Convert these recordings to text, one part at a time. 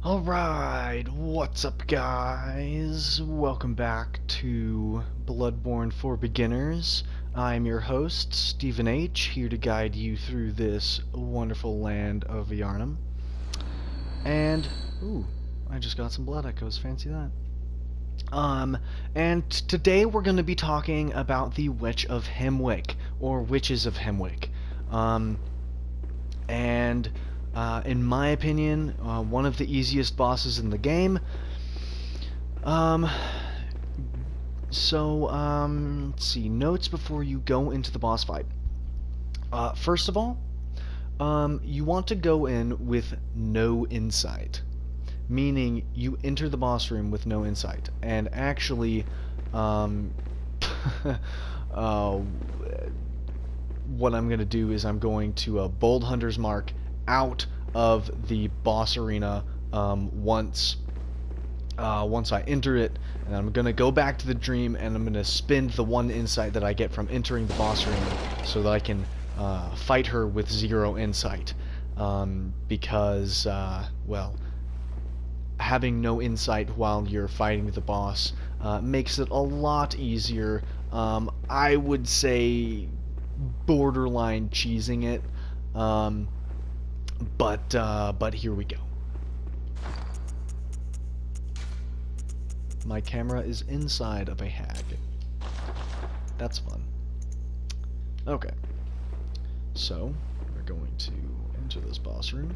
Alright, what's up guys? Welcome back to Bloodborne for Beginners. I'm your host, Stephen H., here to guide you through this wonderful land of Yarnum. And, ooh, I just got some blood echoes, fancy that. And today we're going to be talking about the Witch of Hemwick, or Witches of Hemwick. In my opinion, one of the easiest bosses in the game. Let's see, notes before you go into the boss fight. First of all, you want to go in with no insight, meaning you enter the boss room with no insight, and actually, what I'm going to do is I'm going to Bold Hunter's Mark out of the boss arena once I enter it, and I'm going to go back to the dream, and I'm going to spend the one insight that I get from entering the boss arena so that I can fight her with zero insight, because, well, having no insight while you're fighting the boss makes it a lot easier. I would say borderline cheesing it, but here we go. My camera is inside of a hag. That's fun. Okay. So, we're going to enter this boss room.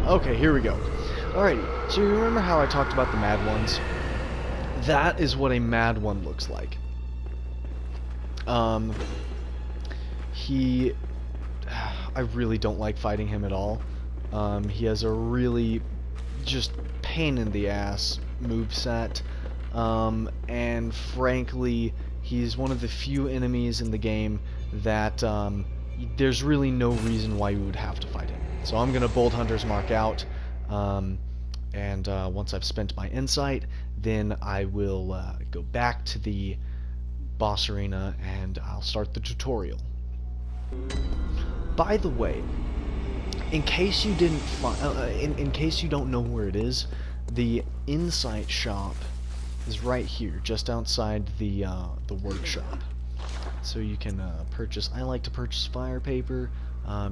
Okay, here we go. Alrighty, so you remember how I talked about the mad ones? That is what a mad one looks like. I really don't like fighting him at all. He has a really just pain in the ass moveset, and frankly, he's one of the few enemies in the game that there's really no reason why you would have to fight him. So I'm gonna Bold Hunter's Mark out, and once I've spent my insight, then I will go back to the boss arena and I'll start the tutorial. By the way, in case you didn't in case you don't know where it is, the insight shop is right here, just outside the workshop. So you can purchase. I like to purchase fire paper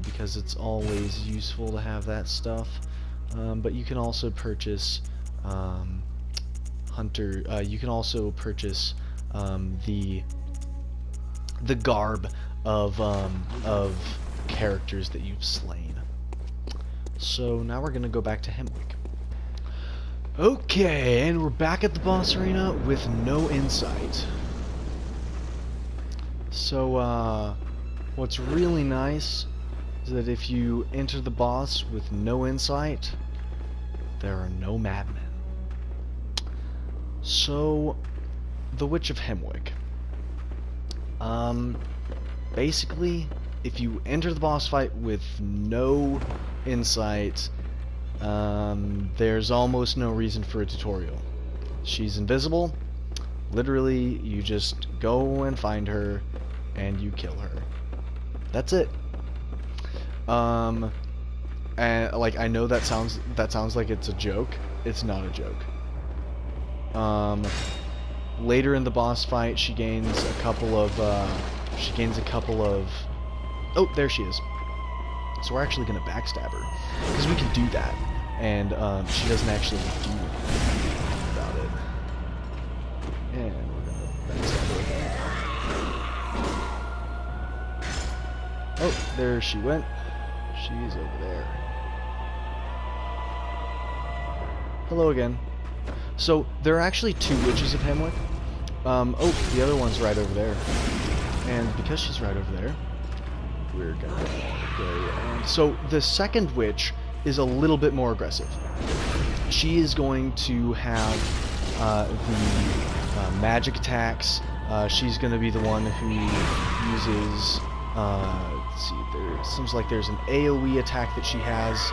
because it's always useful to have that stuff. But you can also purchase you can also purchase the garb of characters that you've slain. So now we're gonna go back to Hemwick. Okay, and we're back at the boss arena with no insight. So what's really nice is that if you enter the boss with no insight, there are no madmen. So, the Witch of Hemwick. Basically, if you enter the boss fight with no insight, there's almost no reason for a tutorial. She's invisible. Literally, you just go and find her, and you kill her. That's it. And like, I know that sounds like it's a joke. It's not a joke. Later in the boss fight, she gains a couple of oh, there she is. So we're actually gonna backstab her because we can do that, and she doesn't actually do anything about it. And we're gonna backstab her again. Oh, there she went. She's over there. Hello again. So, there are actually two Witches of Hemwick. Oh, the other one's right over there. And because she's right over there, we're gonna go and... So, the second witch is a little bit more aggressive. She is going to have the magic attacks. She's gonna be the one who uses... let's see, there seems like there's an AoE attack that she has.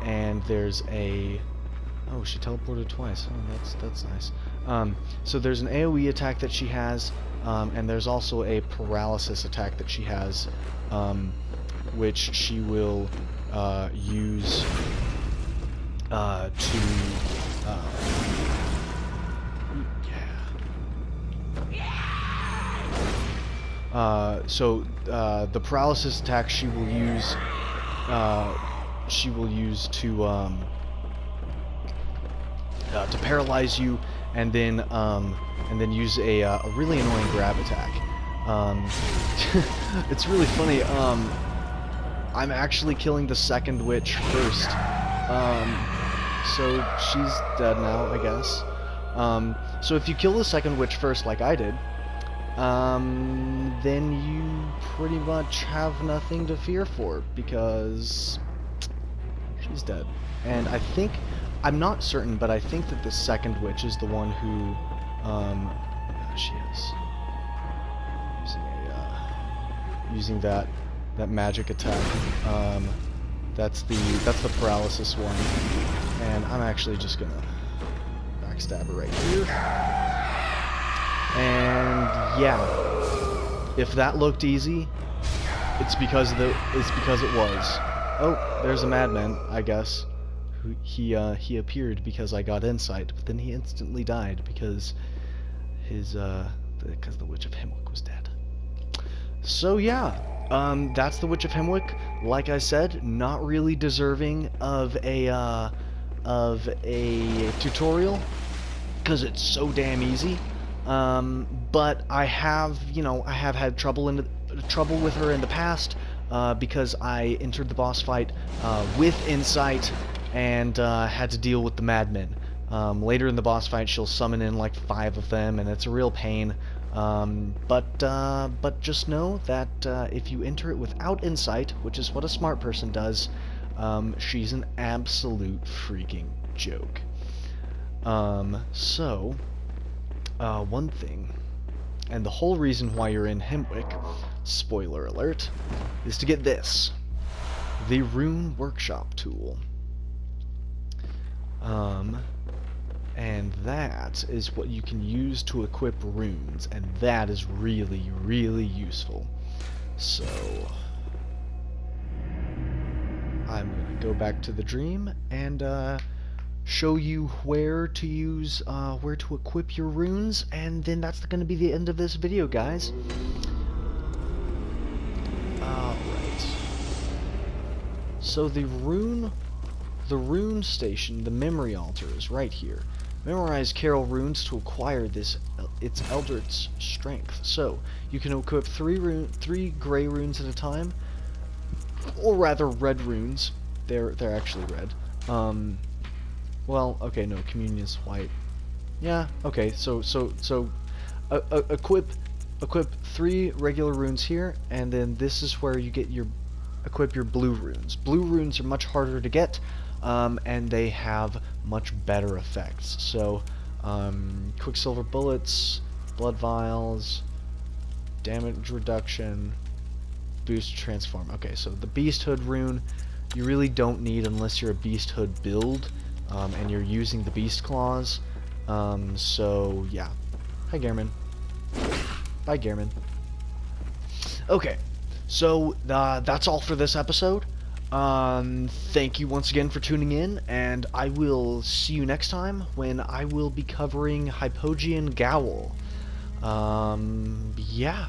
And there's a... Oh, she teleported twice. Oh, that's nice. So there's an AoE attack that she has, and there's also a paralysis attack that she has, which she will use to the paralysis attack she will use to paralyze you, and then use a really annoying grab attack. It's really funny. I'm actually killing the second witch first. So she's dead now, I guess. So if you kill the second witch first, like I did, then you pretty much have nothing to fear for, because she's dead. And I think, I'm not certain, but I think that the second witch is the one who, she is using that magic attack. That's the paralysis one, and I'm actually just gonna backstab her right here. And yeah, if that looked easy, it's because it was. Oh, there's a madman, I guess. He appeared because I got insight, but then he instantly died because the Witch of Hemwick was dead. So yeah, that's the Witch of Hemwick. Like I said, not really deserving of a tutorial because it's so damn easy. But I have had trouble with her in the past because I entered the boss fight with insight and had to deal with the madmen. Later in the boss fight, she'll summon in like 5 of them, and it's a real pain. But just know that if you enter it without insight, which is what a smart person does, she's an absolute freaking joke. One thing, and the whole reason why you're in Hemwick, spoiler alert, is to get this, the Rune Workshop tool. And that is what you can use to equip runes, and that is really, really useful. So I'm gonna go back to the dream and show you where to use, where to equip your runes, and then that's gonna be the end of this video, guys. Alright. So the rune station, the memory altar, is right here. Memorize Carol runes to acquire its Eldritch strength. So you can equip 3 gray runes at a time, or rather red runes. They're actually red. Well, okay, no, communion's white. Yeah, okay. So equip 3 regular runes here, and then this is where you get equip your blue runes. Blue runes are much harder to get. And they have much better effects. So, Quicksilver bullets, blood vials, damage reduction, boost transform. Okay, so the Beasthood rune you really don't need unless you're a Beasthood build, and you're using the Beast Claws. So yeah. Hi, Gehrman. Bye, Gehrman. Okay, so that's all for this episode. Thank you once again for tuning in, and I will see you next time when I will be covering Hypogean Gowl. Yeah.